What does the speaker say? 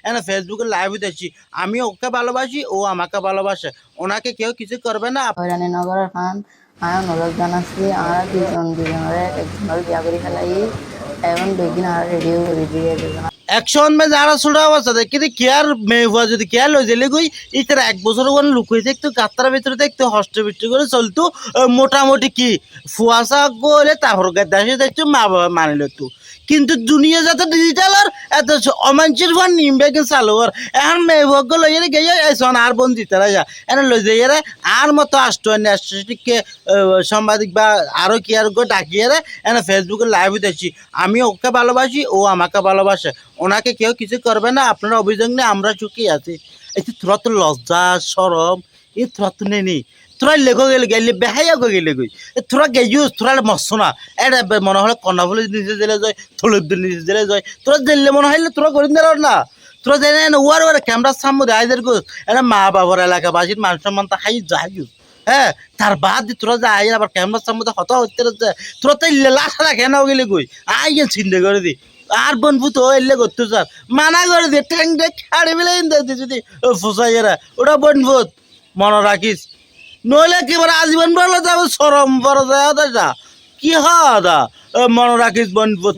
এনে ফেসবুকে লাইভ দেখছি আমি ওকে ভালোবাসি, ও আমাকে ভালোবাসে, ওনাকে কেউ কিছু করবে না। হয়রানীনগর খান অনুরোধ জানাচ্ছি আমরা দুজনের একজনের বিয়া করে ফেলাই এখন বেগিন আর রেডিও করে দিয়ে দুজন একশন মে যারা ছোড়া অবস্থা কিন্তু কেয়ার মেয়ে হওয়া যদি কেয়ার লই দিলে গই ইতার এক বছর ওখানে লুকুই দেখতো গাত্তার ভিতরে দেখতো হস্ট বিষ্ট করে চলতো মোটামুটি কি ফুয়াশা করে তারপর গাদ্দাসে দেখতো মা বাবা মানিল তো। কিন্তু দুনিয়া যাতে ডিজিটাল আর এত অমাঞ্চের ভান নিমবে কে চালু আর এখন মেয়ে ভোগ লইয়ে গিয়ে এসন আর বন দিতে রাজা এনে লই যাই আর মতো আষ্টকে সাংবাদিক বা আরো কি আর ডাকিয়ে এনে ফেসবুকে লাইভ দেখছি আমি ওকে ভালোবাসি, ও আমাকে ভালোবাসে, ওনাকে কেউ কিছু করবে না, আপনারা অভিযোগ নেই, আমরা চুকি আছি। এই তোরা তো লজ্জা সরম এই তোরা তো নেই, তোরা লেখো গেলে বেহাইয়া গেলে গই তোরা গেছিস তোরা মস্ত না এটা মনে হলে কর্ণাফুলি নিচে দিলে যায়, থলুর নিচে দিলে যায়, তোরা দিল্লে মনে হইলে তোরা করিম না না তোরা জানে না ওয়ার ওয়ার ক্যামেরার সামনে দেয় গোস এটা মা বাবার এলাকাবাসীর মান সম্মান তা খাই যাই হ্যাঁ তার বাদ দিয়ে তোরা যাই আবার ক্যামেরার সামনে হতা হতে তোরা তো লাশা কেন গেলে গই আই গেল চিন্তা করে দি আর বনভূত এলে করতো স্যার মানা করে দিয়ে ট্যাং ট্যাং ছাড়ে বেলে যদি ফুসাইয়েরা ওটা বনভূত মনে রাখিস নইলে একেবারে আজীবন বলে যাবো সরম বড় যায় কি হা দা মনে রাখিস বনভূত